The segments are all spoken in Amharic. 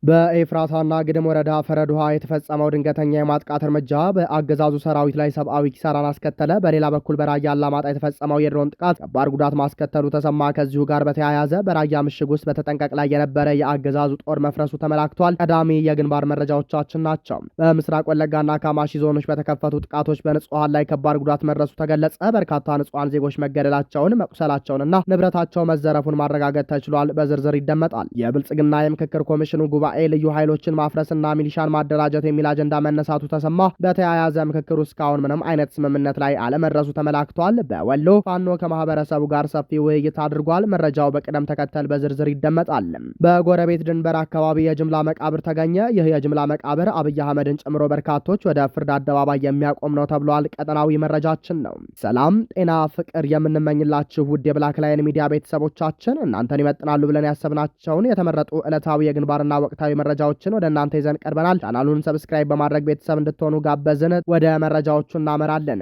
በኤፍራታና ግድም ወረዳ ፈረድ ውሃ የተፈጸመው ድንገተኛ የማጥቃት እርምጃ በአገዛዙ ሰራዊት ላይ ሰብአዊ ኪሳራን አስከተለ። በሌላ በኩል በራያ አላማጣ የተፈጸመው የድሮን ጥቃት ከባድ ጉዳት ማስከተሉ ተሰማ። ከዚሁ ጋር በተያያዘ በራያ ምሽግ ውስጥ በተጠንቀቅ ላይ የነበረ የአገዛዙ ጦር መፍረሱ ተመላክቷል። ቀዳሚ የግንባር መረጃዎቻችን ናቸው። በምስራቅ ወለጋና ካማሺ ዞኖች በተከፈቱ ጥቃቶች በንጹሃን ላይ ከባድ ጉዳት መድረሱ ተገለጸ። በርካታ ንጹሃን ዜጎች መገደላቸውን፣ መቁሰላቸውንና ንብረታቸው መዘረፉን ማረጋገጥ ተችሏል። በዝርዝር ይደመጣል። የብልጽግና የምክክር ኮሚሽኑ ጉባኤ ልዩ ኃይሎችን ማፍረስና ሚሊሻን ማደራጀት የሚል አጀንዳ መነሳቱ ተሰማ። በተያያዘ ምክክሩ እስካሁን ምንም አይነት ስምምነት ላይ አለመድረሱ ተመላክቷል። በወሎ ፋኖ ከማህበረሰቡ ጋር ሰፊ ውይይት አድርጓል። መረጃው በቅደም ተከተል በዝርዝር ይደመጣል። በጎረቤት ድንበር አካባቢ የጅምላ መቃብር ተገኘ። ይህ የጅምላ መቃብር አብይ አህመድን ጨምሮ በርካቶች ወደ ፍርድ አደባባይ የሚያቆም ነው ተብሏል። ቀጠናዊ መረጃችን ነው። ሰላም፣ ጤና፣ ፍቅር የምንመኝላችሁ ውድ የብላክ ላይን ሚዲያ ቤተሰቦቻችን እናንተን ይመጥናሉ ብለን ያሰብናቸውን የተመረጡ ዕለታዊ የግንባርና ወቅታዊ መረጃዎችን ወደ እናንተ ይዘን ቀርበናል። ቻናሉን ሰብስክራይብ በማድረግ ቤተሰብ እንድትሆኑ ጋበዝን። ወደ መረጃዎቹ እናመራለን።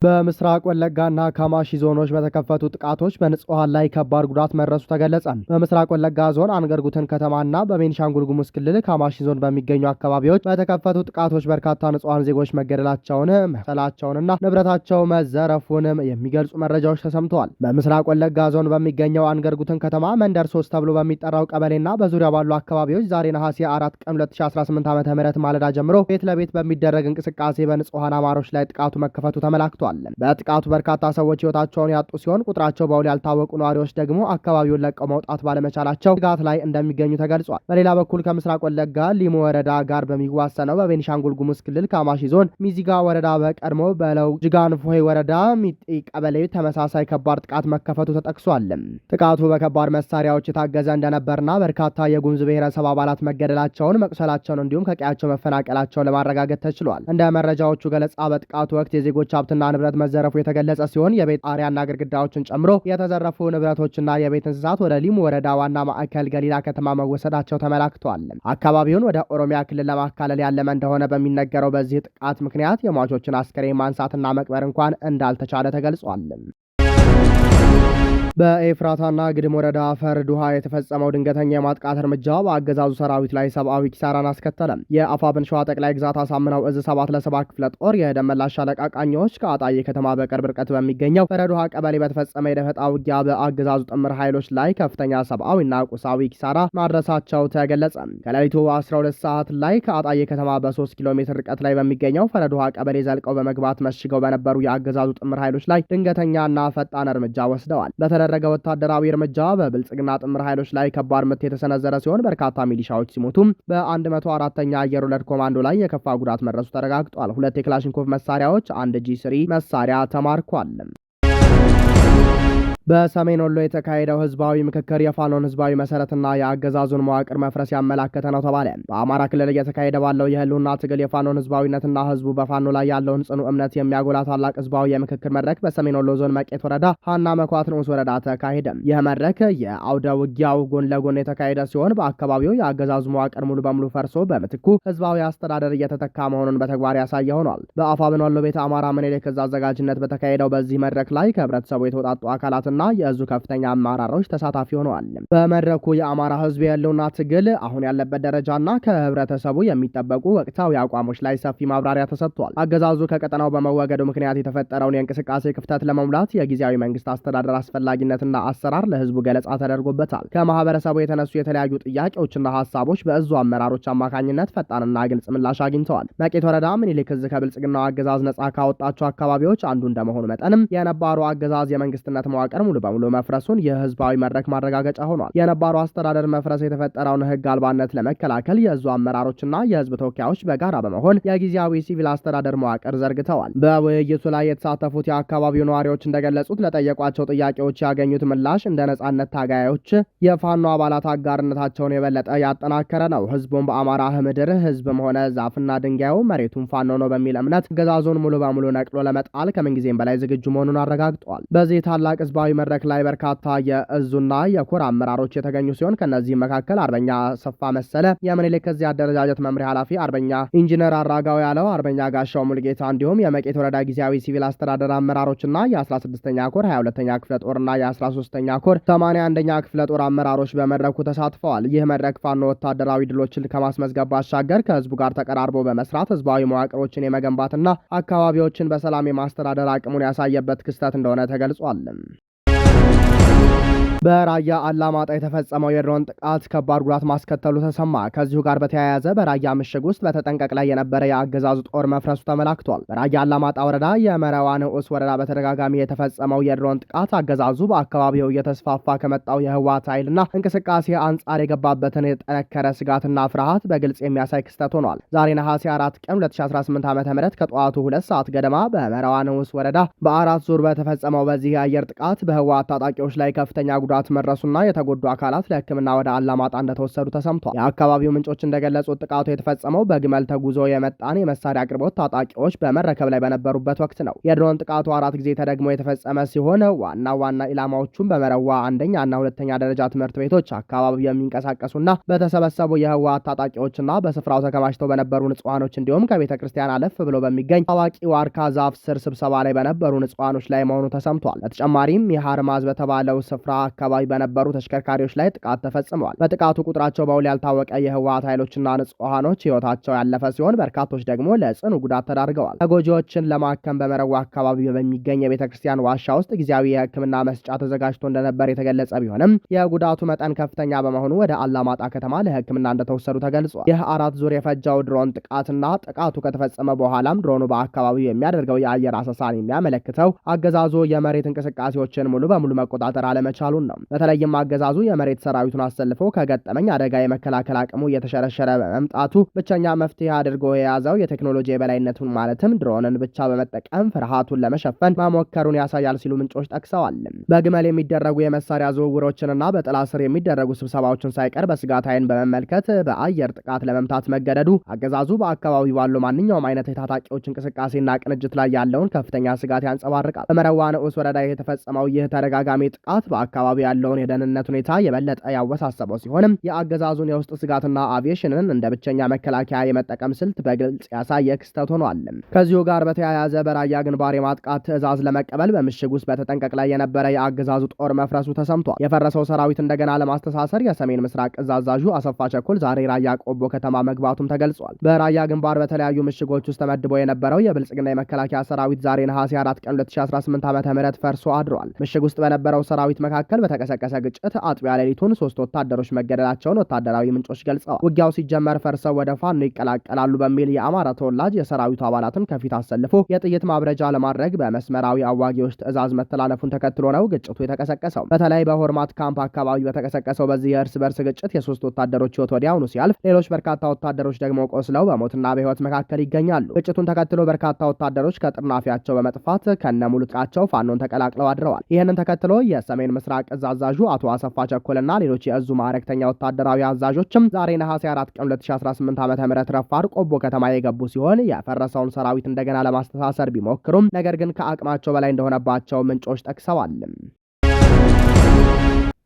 በምስራቅ ወለጋና ካማሺ ዞኖች በተከፈቱ ጥቃቶች በንጹሃን ላይ ከባድ ጉዳት መድረሱ ተገለጸ። በምስራቅ ወለጋ ዞን አንገርጉትን ከተማና በቤኒሻንጉል ጉሙዝ ክልል ካማሺ ዞን በሚገኙ አካባቢዎች በተከፈቱ ጥቃቶች በርካታ ንጹሃን ዜጎች መገደላቸውን፣ መቁሰላቸውንና ንብረታቸው መዘረፉንም የሚገልጹ መረጃዎች ተሰምተዋል። በምስራቅ ወለጋ ዞን በሚገኘው አንገርጉትን ከተማ መንደር 3 ተብሎ በሚጠራው ቀበሌና በዙሪያ ባሉ አካባቢዎች ዛሬ ነሐሴ 4 ቀን 2018 ዓ.ም ማለዳ ጀምሮ ቤት ለቤት በሚደረግ እንቅስቃሴ በንጹሃን አማሮች ላይ ጥቃቱ መከፈቱ ተመላክቷል። በጥቃቱ በርካታ ሰዎች ህይወታቸውን ያጡ ሲሆን ቁጥራቸው በውል ያልታወቁ ነዋሪዎች ደግሞ አካባቢውን ለቀው መውጣት ባለመቻላቸው ስጋት ላይ እንደሚገኙ ተገልጿል። በሌላ በኩል ከምስራቅ ወለጋ ሊሙ ወረዳ ጋር በሚዋሰነው በቤኒሻንጉል ጉሙዝ ክልል ካማሺ ዞን ሚዚጋ ወረዳ በቀድሞ በለው ጅጋንፎይ ወረዳ ሚጢ ቀበሌ ተመሳሳይ ከባድ ጥቃት መከፈቱ ተጠቅሷል። ጥቃቱ በከባድ መሳሪያዎች የታገዘ እንደነበርና በርካታ የጉሙዝ ብሔረሰብ አባላት መገደላቸውን፣ መቁሰላቸውን እንዲሁም ከቀያቸው መፈናቀላቸውን ለማረጋገጥ ተችሏል። እንደ መረጃዎቹ ገለጻ በጥቃቱ ወቅት የዜጎች ሀብትና ንብረት መዘረፉ የተገለጸ ሲሆን የቤት ጣሪያና ግድግዳዎችን ጨምሮ የተዘረፉ ንብረቶችና የቤት እንስሳት ወደ ሊሙ ወረዳ ዋና ማዕከል ገሊላ ከተማ መወሰዳቸው ተመላክቷል። አካባቢውን ወደ ኦሮሚያ ክልል ለማካለል ያለመ እንደሆነ በሚነገረው በዚህ ጥቃት ምክንያት የሟቾችን አስከሬን ማንሳትና መቅበር እንኳን እንዳልተቻለ ተገልጿል። በኤፍራታና ግድም ወረዳ ፈረድ ውሃ የተፈጸመው ድንገተኛ የማጥቃት እርምጃ በአገዛዙ ሰራዊት ላይ ሰብአዊ ኪሳራን አስከተለ። የአፋብን ሸዋ ጠቅላይ ግዛት አሳምነው እዝ 7 ክፍለ ጦር የደመላሽ ሻለቃ ቃኞች ከአጣዬ ከተማ በቅርብ ርቀት በሚገኘው ፈረድ ውሃ ቀበሌ በተፈጸመ የደፈጣ ውጊያ በአገዛዙ ጥምር ኃይሎች ላይ ከፍተኛ ሰብአዊና ቁሳዊ ኪሳራ ማድረሳቸው ተገለጸ። ከሌሊቱ 12 ሰዓት ላይ ከአጣዬ ከተማ በ3 ኪሎ ሜትር ርቀት ላይ በሚገኘው ፈረድ ውሃ ቀበሌ ዘልቀው በመግባት መሽገው በነበሩ የአገዛዙ ጥምር ኃይሎች ላይ ድንገተኛና ፈጣን እርምጃ ወስደዋል። በተደረገ ወታደራዊ እርምጃ በብልጽግና ጥምር ኃይሎች ላይ ከባድ ምት የተሰነዘረ ሲሆን በርካታ ሚሊሻዎች ሲሞቱም በ104ኛ አየር ወለድ ኮማንዶ ላይ የከፋ ጉዳት መድረሱ ተረጋግጧል። 2 የክላሽንኮቭ መሳሪያዎች፣ 1 G3 መሳሪያ ተማርኳል። በሰሜን ወሎ የተካሄደው ህዝባዊ ምክክር የፋኖን ህዝባዊ መሰረትና የአገዛዙን መዋቅር መፍረስ ያመላከተ ነው ተባለ። በአማራ ክልል እየተካሄደ ባለው የህልውና ትግል የፋኖን ህዝባዊነትና ህዝቡ በፋኖ ላይ ያለውን ጽኑ እምነት የሚያጎላ ታላቅ ህዝባዊ የምክክር መድረክ በሰሜን ወሎ ዞን መቄት ወረዳ ሀና መኳት ንዑስ ወረዳ ተካሄደ። ይህ መድረክ የአውደ ውጊያው ጎን ለጎን የተካሄደ ሲሆን በአካባቢው የአገዛዙ መዋቅር ሙሉ በሙሉ ፈርሶ በምትኩ ህዝባዊ አስተዳደር እየተተካ መሆኑን በተግባር ያሳየ ሆኗል። በአፋብን ወሎ ቤተ አማራ ምኒልክ ዕዝ አዘጋጅነት በተካሄደው በዚህ መድረክ ላይ ከህብረተሰቡ የተውጣጡ አካላት እና የእዙ ከፍተኛ አመራሮች ተሳታፊ ሆነዋል። በመድረኩ የአማራ ህዝብ የህልውና ትግል አሁን ያለበት ደረጃና ከህብረተሰቡ የሚጠበቁ ወቅታዊ አቋሞች ላይ ሰፊ ማብራሪያ ተሰጥቷል። አገዛዙ ከቀጠናው በመወገዱ ምክንያት የተፈጠረውን የእንቅስቃሴ ክፍተት ለመሙላት የጊዜያዊ መንግስት አስተዳደር አስፈላጊነትና አሰራር ለህዝቡ ገለጻ ተደርጎበታል። ከማህበረሰቡ የተነሱ የተለያዩ ጥያቄዎችና ሀሳቦች በእዙ አመራሮች አማካኝነት ፈጣንና ግልጽ ምላሽ አግኝተዋል። መቄት ወረዳ ምኒልክ ዕዝ ከብልጽግናው አገዛዝ ነጻ ካወጣቸው አካባቢዎች አንዱ እንደመሆኑ መጠንም የነባሩ አገዛዝ የመንግስትነት መዋቅር ሙሉ በሙሉ መፍረሱን የህዝባዊ መድረክ ማረጋገጫ ሆኗል። የነባሩ አስተዳደር መፍረስ የተፈጠረውን ህግ አልባነት ለመከላከል የእዙ አመራሮችና የህዝብ ተወካዮች በጋራ በመሆን የጊዜያዊ ሲቪል አስተዳደር መዋቅር ዘርግተዋል። በውይይቱ ላይ የተሳተፉት የአካባቢው ነዋሪዎች እንደገለጹት ለጠየቋቸው ጥያቄዎች ያገኙት ምላሽ እንደ ነጻነት ታጋዮች የፋኖ አባላት አጋርነታቸውን የበለጠ ያጠናከረ ነው። ህዝቡም በአማራ ምድር ህዝብም ሆነ ዛፍና ድንጋዩ መሬቱን ፋኖ ነው በሚል እምነት ገዛዙን ሙሉ በሙሉ ነቅሎ ለመጣል ከምንጊዜም በላይ ዝግጁ መሆኑን አረጋግጧል። በዚህ ታላቅ ህዝባዊ መድረክ ላይ በርካታ የእዙና የኮር አመራሮች የተገኙ ሲሆን ከነዚህ መካከል አርበኛ ሰፋ መሰለ የምኒልክ ዕዝ አደረጃጀት መምሪያ ኃላፊ፣ አርበኛ ኢንጂነር አራጋው ያለው፣ አርበኛ ጋሻው ሙልጌታ እንዲሁም የመቄት ወረዳ ጊዜያዊ ሲቪል አስተዳደር አመራሮችና የ16ኛ ኮር 22ኛ ክፍለ ጦርና የ13ኛ ኮር 81ኛ ክፍለ ጦር አመራሮች በመድረኩ ተሳትፈዋል። ይህ መድረክ ፋኖ ወታደራዊ ድሎችን ከማስመዝገብ ባሻገር ከህዝቡ ጋር ተቀራርቦ በመስራት ህዝባዊ መዋቅሮችን የመገንባትና አካባቢዎችን በሰላም የማስተዳደር አቅሙን ያሳየበት ክስተት እንደሆነ ተገልጿል። በራያ አላማጣ የተፈጸመው የድሮን ጥቃት ከባድ ጉዳት ማስከተሉ ተሰማ። ከዚሁ ጋር በተያያዘ በራያ ምሽግ ውስጥ በተጠንቀቅ ላይ የነበረ የአገዛዙ ጦር መፍረሱ ተመላክቷል። በራያ አላማጣ ወረዳ የመረዋ ንዑስ ወረዳ በተደጋጋሚ የተፈጸመው የድሮን ጥቃት አገዛዙ በአካባቢው እየተስፋፋ ከመጣው የህወሓት ኃይልና እንቅስቃሴ አንጻር የገባበትን የጠነከረ ስጋትና ፍርሃት በግልጽ የሚያሳይ ክስተት ሆኗል። ዛሬ ነሐሴ 4 ቀን 2018 ዓ.ም ከጠዋቱ 2 ሰዓት ገደማ በመረዋ ንዑስ ወረዳ በ4 ዙር በተፈጸመው በዚህ የአየር ጥቃት በህወሓት ታጣቂዎች ላይ ከፍተኛ ጉዳት መድረሱና የተጎዱ አካላት ለሕክምና ወደ አላማጣ እንደተወሰዱ ተሰምቷል። የአካባቢው ምንጮች እንደገለጹት ጥቃቱ የተፈጸመው በግመል ተጉዞ የመጣን የመሳሪያ አቅርቦት ታጣቂዎች በመረከብ ላይ በነበሩበት ወቅት ነው። የድሮን ጥቃቱ 4 ጊዜ ተደግሞ የተፈጸመ ሲሆን ዋና ኢላማዎቹም በመረዋ አንደኛና ሁለተኛ ደረጃ ትምህርት ቤቶች አካባቢ የሚንቀሳቀሱና በተሰበሰቡ የህወሓት ታጣቂዎችና በስፍራው ተከማችተው በነበሩ ንጹሃኖች እንዲሁም ከቤተ ክርስቲያን አለፍ ብሎ በሚገኝ ታዋቂ ዋርካ ዛፍ ስር ስብሰባ ላይ በነበሩ ንጹሃኖች ላይ መሆኑ ተሰምቷል። በተጨማሪም የሃርማዝ በተባለው ስፍራ አካባቢ በነበሩ ተሽከርካሪዎች ላይ ጥቃት ተፈጽመዋል። በጥቃቱ ቁጥራቸው በውል ያልታወቀ የህወሓት ኃይሎችና ንጹሃኖች ህይወታቸው ያለፈ ሲሆን በርካቶች ደግሞ ለጽኑ ጉዳት ተዳርገዋል። ተጎጂዎችን ለማከም በመረዋ አካባቢ በሚገኝ የቤተ ክርስቲያን ዋሻ ውስጥ ጊዜያዊ የህክምና መስጫ ተዘጋጅቶ እንደነበር የተገለጸ ቢሆንም የጉዳቱ መጠን ከፍተኛ በመሆኑ ወደ አላማጣ ከተማ ለህክምና እንደተወሰዱ ተገልጿል። ይህ 4 ዙር የፈጃው ድሮን ጥቃትና ጥቃቱ ከተፈጸመ በኋላም ድሮኑ በአካባቢው የሚያደርገው የአየር አሰሳን የሚያመለክተው አገዛዙ የመሬት እንቅስቃሴዎችን ሙሉ በሙሉ መቆጣጠር አለመቻሉን ነው። በተለይም አገዛዙ የመሬት ሰራዊቱን አሰልፎ ከገጠመኝ አደጋ የመከላከል አቅሙ እየተሸረሸረ በመምጣቱ ብቸኛ መፍትሄ አድርጎ የያዘው የቴክኖሎጂ የበላይነቱን ማለትም ድሮንን ብቻ በመጠቀም ፍርሃቱን ለመሸፈን መሞከሩን ያሳያል ሲሉ ምንጮች ጠቅሰዋል። በግመል የሚደረጉ የመሳሪያ ዝውውሮችንና በጥላ ስር የሚደረጉ ስብሰባዎችን ሳይቀር በስጋት ዓይን በመመልከት በአየር ጥቃት ለመምታት መገደዱ አገዛዙ በአካባቢው ባሉ ማንኛውም አይነት የታጣቂዎች እንቅስቃሴና ቅንጅት ላይ ያለውን ከፍተኛ ስጋት ያንጸባርቃል። በመረዋ ንዑስ ወረዳ የተፈጸመው ይህ ተደጋጋሚ ጥቃት በአካባቢው ያለውን የደህንነት ሁኔታ የበለጠ ያወሳሰበው ሲሆንም የአገዛዙን የውስጥ ስጋትና አቪዬሽንን እንደ ብቸኛ መከላከያ የመጠቀም ስልት በግልጽ ያሳየ ክስተት ሆኗል። ከዚሁ ጋር በተያያዘ በራያ ግንባር የማጥቃት ትዕዛዝ ለመቀበል በምሽግ ውስጥ በተጠንቀቅ ላይ የነበረ የአገዛዙ ጦር መፍረሱ ተሰምቷል። የፈረሰው ሰራዊት እንደገና ለማስተሳሰር የሰሜን ምስራቅ ዕዝ አዛዡ አሰፋ ቸኮል ዛሬ ራያ ቆቦ ከተማ መግባቱም ተገልጿል። በራያ ግንባር በተለያዩ ምሽጎች ውስጥ ተመድቦ የነበረው የብልጽግና የመከላከያ ሰራዊት ዛሬ ነሐሴ 4 ቀን 2018 ዓ.ም ፈርሶ አድሯል። ምሽግ ውስጥ በነበረው ሰራዊት መካከል በተቀሰቀሰ ግጭት አጥቢያ ሌሊቱን 3 ወታደሮች መገደላቸውን ወታደራዊ ምንጮች ገልጸዋል። ውጊያው ሲጀመር ፈርሰው ወደ ፋኖ ይቀላቀላሉ በሚል የአማራ ተወላጅ የሰራዊቱ አባላትን ከፊት አሰልፎ የጥይት ማብረጃ ለማድረግ በመስመራዊ አዋጊዎች ትዕዛዝ መተላለፉን ተከትሎ ነው ግጭቱ የተቀሰቀሰው። በተለይ በሆርማት ካምፕ አካባቢ በተቀሰቀሰው በዚህ የእርስ በርስ ግጭት የ3 ወታደሮች ህይወት ወዲያውኑ ሲያልፍ፣ ሌሎች በርካታ ወታደሮች ደግሞ ቆስለው በሞትና በህይወት መካከል ይገኛሉ። ግጭቱን ተከትሎ በርካታ ወታደሮች ከጥርናፊያቸው በመጥፋት ከነሙሉ ጥቃቸው ፋኖን ተቀላቅለው አድረዋል። ይህንን ተከትሎ የሰሜን ምስራቅ ዕዝ አዛዡ አቶ አሰፋ ቸኮልና ሌሎች የእዙ ማዕረግተኛ ወታደራዊ አዛዦችም ዛሬ ነሐሴ 4 ቀን 2018 ዓ.ም ረፋድ ቆቦ ከተማ የገቡ ሲሆን የፈረሰውን ሰራዊት እንደገና ለማስተሳሰር ቢሞክሩም ነገር ግን ከአቅማቸው በላይ እንደሆነባቸው ምንጮች ጠቅሰዋል።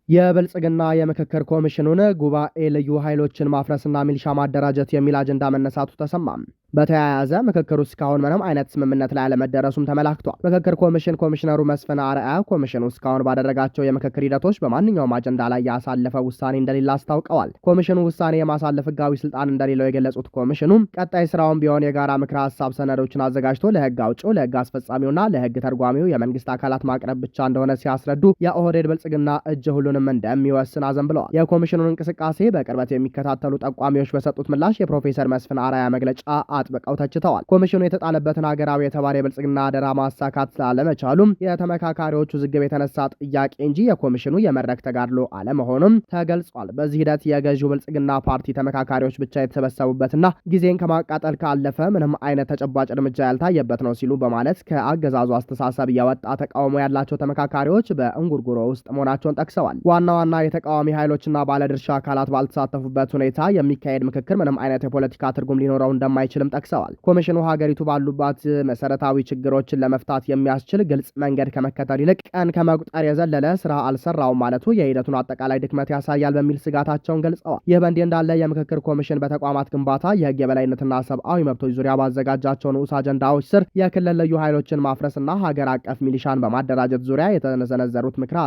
የብልጽግና የምክክር ኮሚሽኑን ጉባኤ ልዩ ኃይሎችን ማፍረስና ሚሊሻ ማደራጀት የሚል አጀንዳ መነሳቱ ተሰማ። በተያያዘ ምክክሩ እስካሁን ምንም አይነት ስምምነት ላይ አለመደረሱም ተመላክቷል። ምክክር ኮሚሽነሩ መስፍን አርአያ ኮሚሽኑ እስካሁን ባደረጋቸው የምክክር ሂደቶች በማንኛውም አጀንዳ ላይ ያሳለፈው ውሳኔ እንደሌለ አስታውቀዋል። ኮሚሽኑ ውሳኔ የማሳለፍ ህጋዊ ስልጣን እንደሌለው የገለጹት ኮሚሽኑ ቀጣይ ስራውን ቢሆን የጋራ ምክረ ሀሳብ ሰነዶችን አዘጋጅቶ ለህግ አውጪው፣ ለህግ አስፈጻሚውና ለህግ ተርጓሚው የመንግስት አካላት ማቅረብ ብቻ እንደሆነ ሲያስረዱ የኦህዴድ ብልጽግና እጅ ሁሉንም እንደሚወስን አዘንብለዋል። የኮሚሽኑን እንቅስቃሴ በቅርበት የሚከታተሉ ጠቋሚዎች በሰጡት ምላሽ የፕሮፌሰር መስፍን አርአያ መግለጫ አጥብቀው ተችተዋል። ኮሚሽኑ የተጣለበትን ሀገራዊ የተባለ የብልጽግና አደራ ማሳካት ስላለመቻሉም የተመካካሪዎቹ ውዝግብ የተነሳ ጥያቄ እንጂ የኮሚሽኑ የመድረክ ተጋድሎ አለመሆኑም ተገልጿል። በዚህ ሂደት የገዢው ብልጽግና ፓርቲ ተመካካሪዎች ብቻ የተሰበሰቡበትና ጊዜን ከማቃጠል ካለፈ ምንም አይነት ተጨባጭ እርምጃ ያልታየበት ነው ሲሉ በማለት ከአገዛዙ አስተሳሰብ የወጣ ተቃውሞ ያላቸው ተመካካሪዎች በእንጉርጉሮ ውስጥ መሆናቸውን ጠቅሰዋል። ዋና ዋና የተቃዋሚ ኃይሎችና ባለድርሻ አካላት ባልተሳተፉበት ሁኔታ የሚካሄድ ምክክር ምንም አይነት የፖለቲካ ትርጉም ሊኖረው እንደማይችልም ጠቅሰዋል። ኮሚሽኑ ሀገሪቱ ባሉባት መሰረታዊ ችግሮችን ለመፍታት የሚያስችል ግልጽ መንገድ ከመከተል ይልቅ ቀን ከመቁጠር የዘለለ ስራ አልሰራውም ማለቱ የሂደቱን አጠቃላይ ድክመት ያሳያል በሚል ስጋታቸውን ገልጸዋል። ይህ በእንዲህ እንዳለ የምክክር ኮሚሽን በተቋማት ግንባታ፣ የህግ የበላይነትና ሰብአዊ መብቶች ዙሪያ ባዘጋጃቸው ንዑስ አጀንዳዎች ስር የክልል ልዩ ኃይሎችን ማፍረስና ሀገር አቀፍ ሚሊሻን በማደራጀት ዙሪያ የተሰነዘሩት ምክረ